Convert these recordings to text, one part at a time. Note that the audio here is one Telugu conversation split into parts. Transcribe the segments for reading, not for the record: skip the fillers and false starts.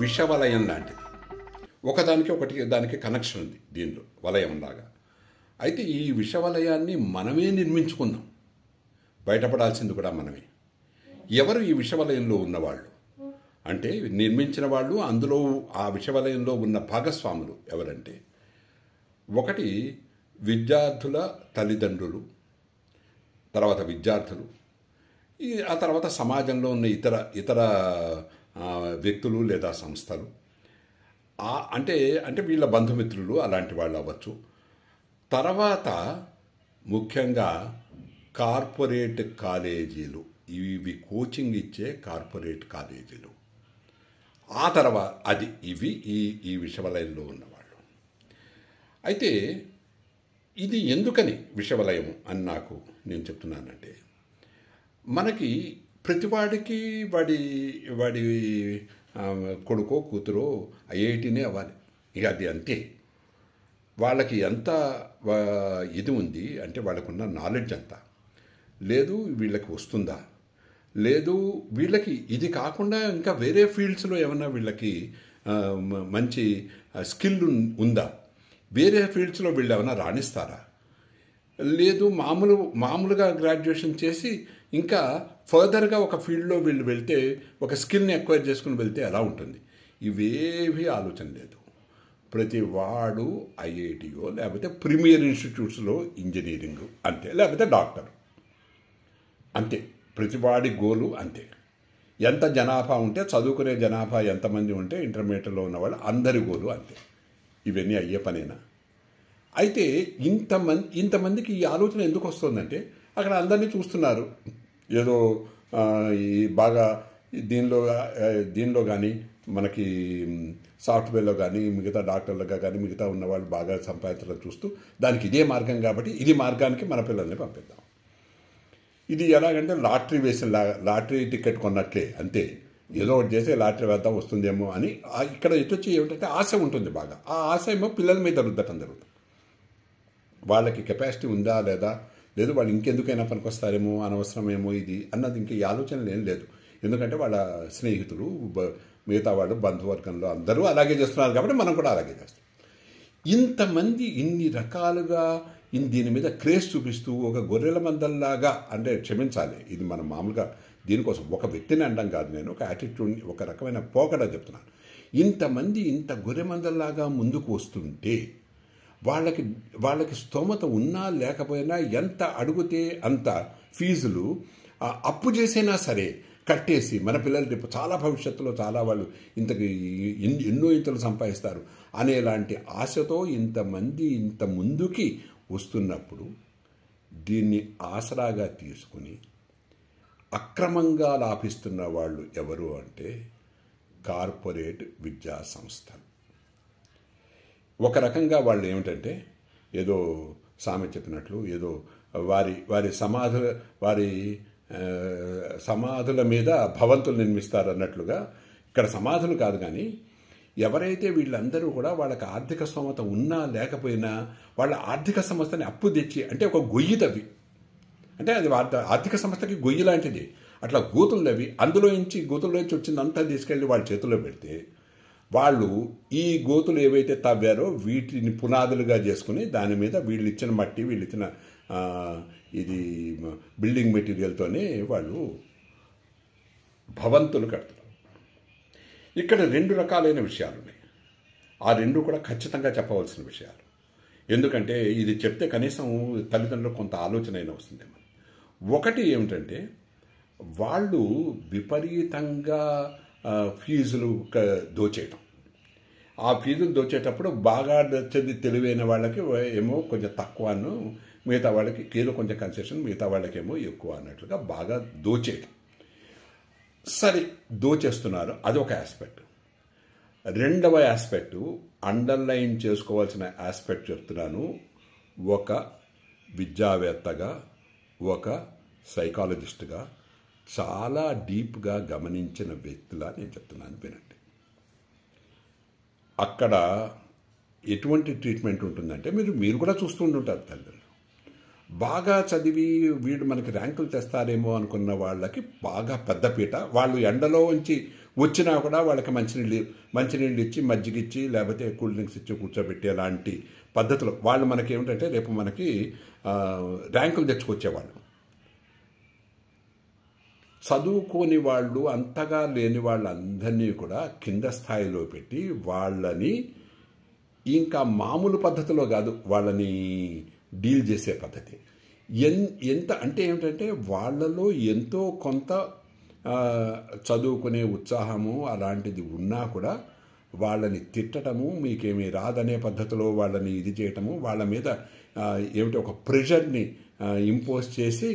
విషవలయం లాంటిది. ఒకదానికి ఒకటి దానికి కనెక్షన్ ఉంది దీనిలో, వలయంలాగా. అయితే ఈ విషవలయాన్ని మనమే నిర్మించుకున్నాం. బయటపడాల్సింది కూడా మనమే. ఎవరు ఈ విషవలయంలో ఉన్నవాళ్ళు అంటే, నిర్మించిన వాళ్ళు, అందులో ఆ విషవలయంలో ఉన్న భాగస్వాములు ఎవరంటే, ఒకటి విద్యార్థుల తల్లిదండ్రులు, తర్వాత విద్యార్థులు, ఆ తర్వాత సమాజంలో ఉన్న ఇతర వ్యక్తులు లేదా సంస్థలు, అంటే వీళ్ళ బంధుమిత్రులు అలాంటి వాళ్ళు అవ్వచ్చు. తర్వాత ముఖ్యంగా కార్పొరేట్ కాలేజీలు, ఇవి కోచింగ్ ఇచ్చే కార్పొరేట్ కాలేజీలు. ఆ తర్వాత ఇవి ఈ విషవలయంలో ఉన్నవాళ్ళు. అయితే ఇది ఎందుకని విషవలయము అని నేను చెప్తున్నానంటే, మనకి ప్రతివాడికి వాడి కొడుకో కూతురో ఐఐటీనే అవ్వాలి. ఇక అది అంతే. వాళ్ళకి ఎంత ఇది ఉంది అంటే, వాళ్ళకున్న నాలెడ్జ్ అంతా లేదు, వీళ్ళకి వస్తుందా లేదు, వీళ్ళకి ఇది కాకుండా ఇంకా వేరే ఫీల్డ్స్లో ఏమన్నా వీళ్ళకి మంచి స్కిల్ ఉందా, వేరే ఫీల్డ్స్లో వీళ్ళు ఏమైనా రాణిస్తారా, లేదు మామూలుగా గ్రాడ్యుయేషన్ చేసి ఇంకా ఫర్దర్గా ఒక ఫీల్డ్లో వీళ్ళు వెళ్తే, ఒక స్కిల్ని ఎక్వైర్ చేసుకుని వెళ్తే ఎలా ఉంటుంది, ఇవేవి ఆలోచన లేదు. ప్రతి వాడు ఐఐటియో లేకపోతే ప్రీమియర్ ఇన్స్టిట్యూట్స్లో ఇంజనీరింగ్ అంతే, లేకపోతే డాక్టర్ అంతే. ప్రతివాడి గోలు అంతే. ఎంత జనాభా ఉంటే, చదువుకునే జనాభా ఎంతమంది ఉంటే ఇంటర్మీడియట్లో ఉన్నవాళ్ళు అందరి గోలు అంతే. ఇవన్నీ అయ్యే పనేనా? అయితే ఇంతమందికి ఈ ఆలోచన ఎందుకు వస్తుందంటే, అక్కడ అందరినీ చూస్తున్నారు. ఏదో ఈ బాగా దీనిలో కానీ, మనకి సాఫ్ట్వేర్లో కానీ, మిగతా డాక్టర్లుగా కానీ, మిగతా ఉన్నవాళ్ళు బాగా సంపాదించడం చూస్తూ, దానికి ఇదే మార్గం కాబట్టి ఇది మార్గానికి మన పిల్లల్ని పంపిద్దాం. ఇది ఎలాగంటే లాటరీ టికెట్ కొన్నట్లే అంతే. ఏదో ఒకటి చేసి లాటరీ వేద్దాం వస్తుందేమో అని ఇక్కడ ఎటొచ్చి ఏమిటంటే ఆశ ఉంటుంది బాగా. ఆ ఆశ ఏమో పిల్లల మీద రుద్దటం జరుగుతుంది. వాళ్ళకి కెపాసిటీ ఉందా లేదు వాళ్ళు ఇంకెందుకైనా పనికొస్తారేమో, అనవసరమేమో ఇది అన్నది ఇంకా ఈ ఆలోచనలు ఏం లేదు. ఎందుకంటే వాళ్ళ స్నేహితులు, మిగతా వాళ్ళు బంధువర్గంలో అందరూ అలాగే చేస్తున్నారు కాబట్టి మనం కూడా అలాగే చేస్తాం. ఇంతమంది ఇన్ని రకాలుగా దీని మీద క్రేజ్ చూపిస్తూ ఒక గొర్రెల మందల్లాగా, అంటే క్షమించాలి, ఇది మనం మామూలుగా దీనికోసం ఒక వ్యక్తిని అనడం కాదు, నేను ఒక యాటిట్యూడ్ని, ఒక రకమైన పోకడ చెప్తున్నాను. ఇంతమంది ఇంత గొర్రె మందల్లాగా ముందుకు వస్తుంటే, వాళ్ళకి స్తోమత ఉన్నా లేకపోయినా ఎంత అడిగితే అంత ఫీజులు అప్పు చేసైనా సరే కట్టేసి మన పిల్లలు రేపు చాలా భవిష్యత్తులో చాలా వాళ్ళు ఎన్నో ఇంతలు సంపాదిస్తారు అనేలాంటి ఆశతో ఇంతమంది ఇంత ముందుకి వస్తున్నప్పుడు, దీన్ని ఆసరాగా తీసుకుని అక్రమంగా లాభిస్తున్న వాళ్ళు ఎవరు అంటే కార్పొరేట్ విద్యా సంస్థలు. ఒక రకంగా వాళ్ళు ఏమిటంటే, ఏదో సామె చెప్పినట్లు, ఏదో వారి సమాధుల మీద భవంతులు నిర్మిస్తారు అన్నట్లుగా, ఇక్కడ సమాధులు కాదు కానీ ఎవరైతే వీళ్ళందరూ కూడా వాళ్ళకి ఆర్థిక స్తోమత ఉన్నా లేకపోయినా వాళ్ళ ఆర్థిక సంస్థని అప్పు తెచ్చి, అంటే ఒక గొయ్యి తవ్వి, అంటే అది ఆర్థిక సంస్థకి గొయ్యి లాంటిది, అట్లా గోతులు తవ్వి గోతుల్లోంచి వచ్చిందంతా తీసుకెళ్ళి వాళ్ళ చేతుల్లో పెడితే, వాళ్ళు ఈ గోతులు ఏవైతే తవ్వారో వీటిని పునాదులుగా చేసుకుని దాని మీద వీళ్ళు ఇచ్చిన మట్టి, వీళ్ళు ఇచ్చిన ఇది బిల్డింగ్ మెటీరియల్తోనే వాళ్ళు భవంతులు కడతారు. ఇక్కడ రెండు రకాలైన విషయాలు ఉన్నాయి. ఆ రెండు కూడా ఖచ్చితంగా చెప్పవలసిన విషయాలు. ఎందుకంటే ఇది చెప్తే కనీసం తల్లిదండ్రులకు కొంత ఆలోచన అయినా వస్తుందేమో. ఒకటి ఏమిటంటే, వాళ్ళు విపరీతంగా ఫీజులు దోచేయటం. ఆ ఫీజులు దోచేటప్పుడు బాగా తెలివైన వాళ్ళకి ఏమో కొంచెం తక్కువను, మిగతా వాళ్ళకి కేలో కొంచెం కన్సెషన్, మిగతా వాళ్ళకేమో ఎక్కువ అన్నట్లుగా బాగా దోచేయటం. సరే, దోచేస్తున్నారు, అదొక ఆస్పెక్ట్. రెండవ ఆస్పెక్టు, అండర్లైన్ చేసుకోవాల్సిన ఆస్పెక్ట్ చెప్తున్నాను. ఒక విద్యావేత్తగా, ఒక సైకాలజిస్ట్గా చాలా డీప్గా గమనించిన వ్యక్తిలా నేను చెప్తున్నాను, వినండి. అక్కడ ఎటువంటి ట్రీట్మెంట్ ఉంటుందంటే, మీరు కూడా చూస్తూ ఉంటుంటారు. తల్లిదండ్రులు బాగా చదివి వీడు మనకి ర్యాంకులు తెస్తారేమో అనుకున్న వాళ్ళకి బాగా పెద్దపీట, వాళ్ళు ఎండలో ఉంచి వచ్చినా కూడా వాళ్ళకి మంచినీళ్ళు ఇచ్చి మజ్జిగ ఇచ్చి లేకపోతే కూల్ డ్రింక్స్ ఇచ్చి కూర్చోబెట్టి అలాంటి పద్ధతులు వాళ్ళు మనకి ఏమిటంటే రేపు మనకి ర్యాంకులు తెచ్చుకొచ్చేవాళ్ళు. చదువుకోని వాళ్ళు, అంతగా లేని వాళ్ళందరినీ కూడా కింద స్థాయిలో పెట్టి వాళ్ళని ఇంకా మామూలు పద్ధతిలో కాదు వాళ్ళని డీల్ చేసే పద్ధతి. ఎంత అంటే ఏమిటంటే వాళ్ళలో ఎంతో కొంత చదువుకునే ఉత్సాహము అలాంటిది ఉన్నా కూడా వాళ్ళని తిట్టడము, మీకేమీ రాదనే పద్ధతిలో వాళ్ళని ఇది చేయటము, వాళ్ళ మీద ఏమిటి ఒక ప్రెషర్ని ఇంపోజ్ చేసి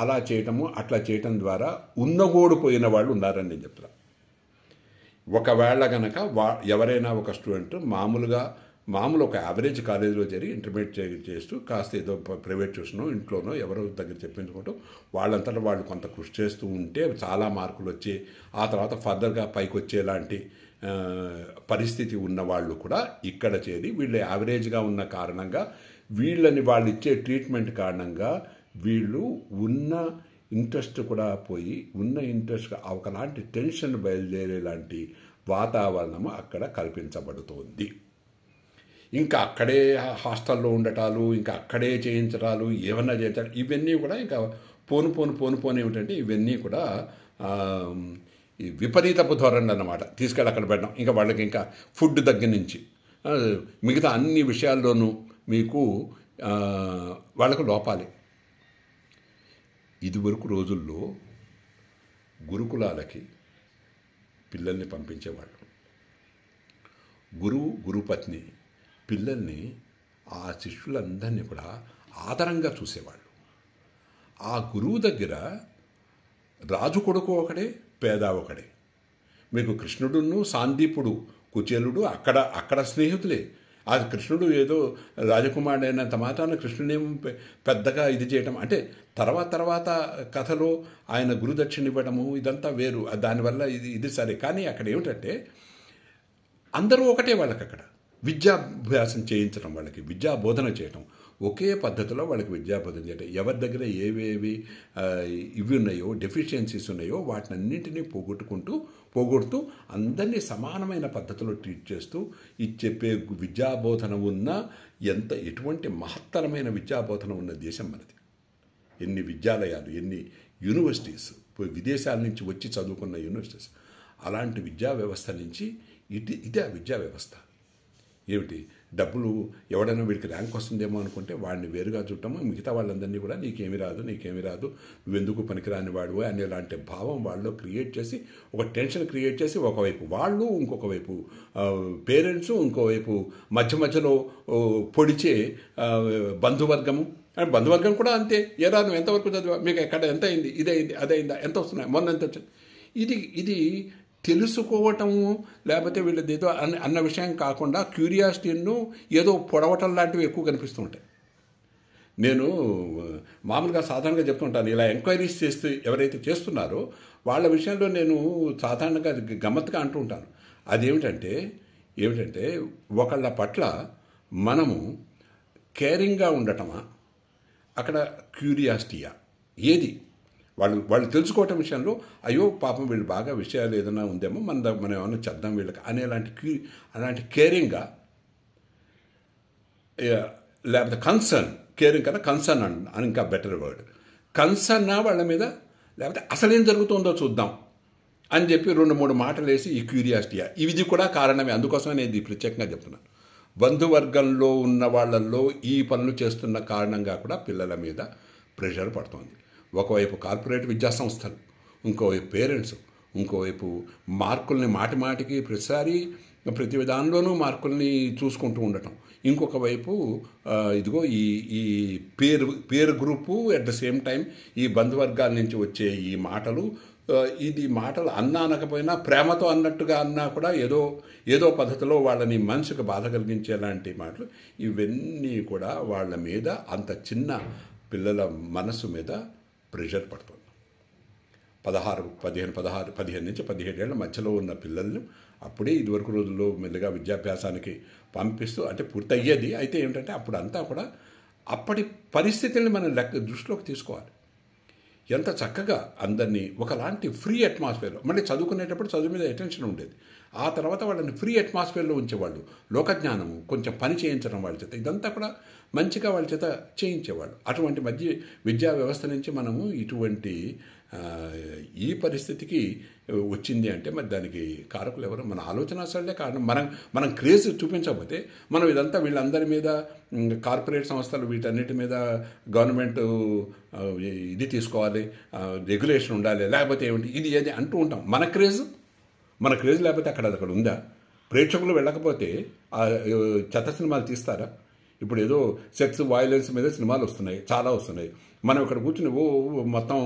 అలా చేయటము, అట్లా చేయటం ద్వారా ఉన్నగోడిపోయిన వాళ్ళు ఉన్నారని నేను చెప్తున్నా. ఒకవేళ కనుక ఎవరైనా ఒక స్టూడెంట్ మామూలు ఒక యావరేజ్ కాలేజీలో చేరి ఇంటర్మీడియట్ చేస్తూ కాస్త ఏదో ప్రైవేట్ ట్యూషనో ఇంట్లోనో ఎవరో దగ్గర చెప్పించుకుంటూ వాళ్ళంతటా వాళ్ళు కొంత కృషి చేస్తూ ఉంటే చాలా మార్కులు వచ్చి ఆ తర్వాత ఫర్దర్గా పైకి వచ్చేలాంటి పరిస్థితి ఉన్న వాళ్ళు కూడా ఇక్కడ చేరి వీళ్ళు యావరేజ్గా ఉన్న కారణంగా వీళ్ళని వాళ్ళు ఇచ్చే ట్రీట్మెంట్ కారణంగా వీళ్ళు ఉన్న ఇంట్రెస్ట్ కూడా పోయి ఉన్న ఇంట్రెస్ట్ ఒకలాంటి టెన్షన్ బయలుదేరేలాంటి వాతావరణము అక్కడ కల్పించబడుతోంది. ఇంకా అక్కడే హాస్టల్లో ఉండటాలు, ఇంకా అక్కడే చేయించడాలు, ఏమన్నా చేయించాలి, ఇవన్నీ కూడా ఇంకా పోను ఏమిటంటే ఇవన్నీ కూడా ఈ విపరీతపు ధోరణి అన్నమాట. తీసుకెళ్ళి అక్కడ పెట్టడం, ఇంకా వాళ్ళకి ఇంకా ఫుడ్ దగ్గర నుంచి మిగతా అన్ని విషయాల్లోనూ మీకు వాళ్ళకు లోపాలి. ఇదివరకు రోజుల్లో గురుకులాలకి పిల్లల్ని పంపించేవాళ్ళు. గురుపత్ని పిల్లల్ని ఆ శిష్యులందరినీ కూడా ఆదరంగా చూసేవాళ్ళు. ఆ గురువు దగ్గర రాజు కొడుకు ఒకడే, పేద ఒకడే. మీకు కృష్ణుడును సాందీపుడు కుచేలుడు అక్కడ స్నేహితులే. ఆ కృష్ణుడు ఏదో రాజకుమారుడు అయినంత మాత్రాన కృష్ణుడేం పెద్దగా ఇది చేయటం అంటే తర్వాత కథలో ఆయన గురుదక్షిణ ఇవ్వడము ఇదంతా వేరు. దానివల్ల ఇది సరే. కానీ అక్కడ ఏమిటంటే అందరూ ఒకటే. వాళ్ళకి అక్కడ విద్యాభ్యాసం చేయించడం, వాళ్ళకి విద్యా బోధన చేయటం, ఒకే పద్ధతిలో వాళ్ళకి విద్యాబోధన చేయటం. ఎవరి దగ్గర ఏవేవి ఇవి ఉన్నాయో, డెఫిషియన్సీస్ ఉన్నాయో వాటినన్నింటినీ పోగొడుతూ అందరినీ సమానమైన పద్ధతిలో ట్రీట్ చేస్తూ చెప్పే విద్యాబోధన ఉన్న ఎటువంటి మహత్తరమైన విద్యాబోధన ఉన్న దేశం మనది. ఎన్ని విద్యాలయాలు, ఎన్ని యూనివర్సిటీస్, విదేశాల నుంచి వచ్చి చదువుకున్న యూనివర్సిటీస్. అలాంటి విద్యా వ్యవస్థ నుంచి ఇదే విద్యా వ్యవస్థ. ఏమిటి డబ్బులు ఎవడైనా వీడికి ర్యాంక్ వస్తుందేమో అనుకుంటే వాడిని వేరుగా చూడటము, మిగతా వాళ్ళందరినీ కూడా నీకేమి రాదు నువ్వెందుకు పనికిరాని వాడు అనేలాంటి భావం వాళ్ళు క్రియేట్ చేసి ఒక టెన్షన్ క్రియేట్ చేసి ఒకవైపు వాళ్ళు, ఇంకొక వైపు పేరెంట్స్, ఇంకోవైపు మధ్యలో పొడిచే బంధువర్గము. బంధువర్గం కూడా అంతే. ఏరా నువ్వు ఎంతవరకు చదివా, మీకు ఎక్కడ ఎంత అయింది, ఇదైంది అదైందా, ఎంత వస్తున్నాయి, మొన్న ఎంత వచ్చింది. ఇది తెలుసుకోవటము లేకపోతే వీళ్ళది ఏదో అన్న విషయం కాకుండా క్యూరియాసిటీను ఏదో పొడవటం లాంటివి ఎక్కువ కనిపిస్తూ ఉంటాయి. నేను మామూలుగా సాధారణంగా చెప్తుంటాను, ఇలా ఎంక్వైరీస్ చేస్తూ ఎవరైతే చేస్తున్నారో వాళ్ళ విషయంలో నేను సాధారణంగా గమ్మత్తుగా అంటూ ఉంటాను. అదేమిటంటే ఒకళ్ళ పట్ల మనము కేరింగ్గా ఉండటమా, అక్కడ క్యూరియాసిటీయా, ఏది వాళ్ళు తెలుసుకోవటం విషయంలో అయ్యో పాపం వీళ్ళు బాగా విషయాలు ఏదైనా ఉందేమో మనం ఏమన్నా చేద్దాం వీళ్ళకి అలాంటి కేరింగ్గా, లేకపోతే కేరింగ్ కన్నా కన్సర్న్ అని ఇంకా బెటర్ వర్డ్. కన్సర్నా వాళ్ళ మీద, లేకపోతే అసలేం జరుగుతుందో చూద్దాం అని చెప్పి 2-3 మాటలు వేసి ఈ క్యూరియాసిటీయా, ఇది కూడా కారణమే. అందుకోసమే నేను ఇది ప్రత్యేకంగా చెప్తున్నాను. బంధువర్గంలో ఉన్న వాళ్ళల్లో ఈ పనులు చేస్తున్న కారణంగా కూడా పిల్లల మీద ప్రెషర్ పడుతోంది. ఒకవైపు కార్పొరేట్ విద్యా సంస్థలు, ఇంకోవైపు పేరెంట్స్, ఇంకోవైపు మార్కుల్ని మాటికి ప్రతి విధానంలోనూ మార్కుల్ని చూసుకుంటూ ఉండటం, ఇంకొక వైపు ఇదిగో ఈ pair group, at the same time ఈ బంధువర్గాల నుంచి వచ్చే ఈ మాటలు, మాటలు అనకపోయినా ప్రేమతో అన్నట్టుగా అన్నా కూడా ఏదో పద్ధతిలో వాళ్ళని మనసుకు బాధ కలిగించేలాంటి మాటలు, ఇవన్నీ కూడా వాళ్ళ మీద అంత చిన్న పిల్లల మనసు మీద ప్రెషర్ పడుతుంది. 15 నుంచి 17 ఏళ్ల మధ్యలో ఉన్న పిల్లలను అప్పుడే ఇదివరకు రోజుల్లో మెల్లగా విద్యాభ్యాసానికి పంపిస్తూ అంటే పూర్తయ్యేది. అయితే ఏమిటంటే అప్పుడు అంతా కూడా అప్పటి పరిస్థితుల్ని మనం దృష్టిలోకి తీసుకోవాలి. ఎంత చక్కగా అందరినీ ఒకలాంటి ఫ్రీ అట్మాస్ఫియర్లో, మళ్ళీ చదువుకునేటప్పుడు చదువు మీద అటెన్షన్ ఉండేది, ఆ తర్వాత వాళ్ళని ఫ్రీ అట్మాస్ఫియర్లో ఉంచేవాళ్ళు. లోకజ్ఞానము, కొంచెం పని చేయించడం వాళ్ళ చేత, ఇదంతా కూడా మంచిగా వాళ్ళ చేత చేయించేవాళ్ళు. అటువంటి విద్యా వ్యవస్థ నుంచి మనము ఇటువంటి ఈ పరిస్థితికి వచ్చింది అంటే మరి దానికి కారకులు ఎవరు? మన ఆలోచన సరళే కారణం. మనం క్రేజ్ చూపించకపోతే మనం ఇదంతా వీళ్ళందరి మీద, కార్పొరేట్ సంస్థలు వీటన్నిటి మీద గవర్నమెంట్ ఇది తీసుకోవాలి, రెగ్యులేషన్ ఉండాలి, లేకపోతే ఏమిటి ఇది ఏది అంటూ ఉంటాం. మన క్రేజ్ లేకపోతే అక్కడ ఉందా? ప్రేక్షకులు వెళ్ళకపోతే చెత్త సినిమాలు తీస్తారా? ఇప్పుడు ఏదో సెక్స్ వైలెన్స్ మీద సినిమాలు వస్తున్నాయి, చాలా వస్తున్నాయి. మనం ఇక్కడ కూర్చుని మొత్తం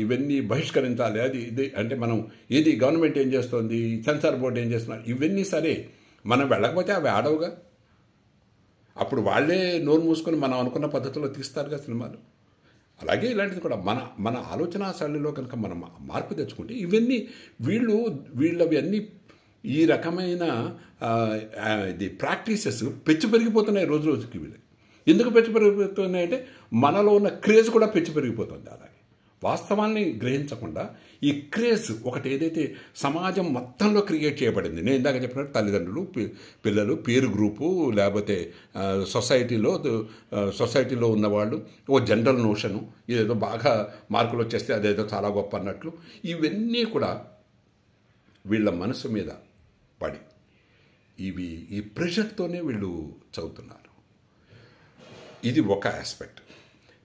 ఇవన్నీ బహిష్కరించాలి, అది ఇది అంటే మనం ఏది గవర్నమెంట్ ఏం చేస్తుంది, సెన్సార్ బోర్డు ఏం చేస్తున్నారు, ఇవన్నీ సరే మనం వెళ్ళకపోతే అవి ఆడవుగా. అప్పుడు వాళ్ళే నోరు మూసుకొని మనం అనుకున్న పద్ధతిలో తీస్తారుగా సినిమాలు. అలాగే ఇలాంటిది కూడా మన ఆలోచన శైలిలో కనుక మనం మార్పు తెచ్చుకుంటే ఇవన్నీ వీళ్ళవి అన్నీ ఈ రకమైన ఇది ప్రాక్టీసెస్ పెచ్చు పెరిగిపోతున్నాయి రోజు రోజుకి. వీళ్ళకి ఎందుకు పెచ్చు పెరిగిపోతున్నాయంటే మనలో ఉన్న క్రేజ్ కూడా పెచ్చు పెరిగిపోతుంది. అలాగే వాస్తవాన్ని గ్రహించకుండా ఈ క్రేజ్ ఒకటి ఏదైతే సమాజం మొత్తంలో క్రియేట్ చేయబడింది, నేను ఇందాక చెప్పినట్టు తల్లిదండ్రులు, పిల్లలు, పీర్ గ్రూపు, లేకపోతే సొసైటీలో ఉన్నవాళ్ళు, ఓ జనరల్ నోషను, ఇదేదో బాగా మార్కులు వచ్చేస్తే అదేదో చాలా గొప్ప అన్నట్లు, ఇవన్నీ కూడా వీళ్ళ మనసు మీద పడి ఈ ప్రెషర్తోనే వీళ్ళు చదువుతున్నారు. ఇది ఒక ఆస్పెక్ట్.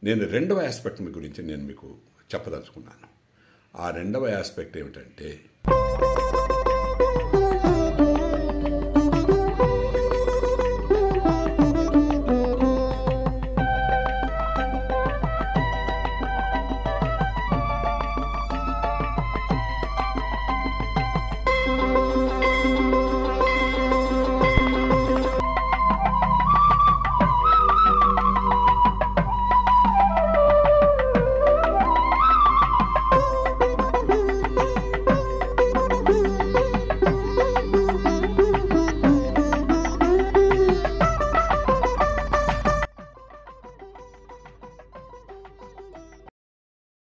నేను రెండవ ఆస్పెక్ట్ గురించి నేను మీకు చెప్పదలుచుకున్నాను. ఆ రెండవ ఆస్పెక్ట్ ఏమిటంటే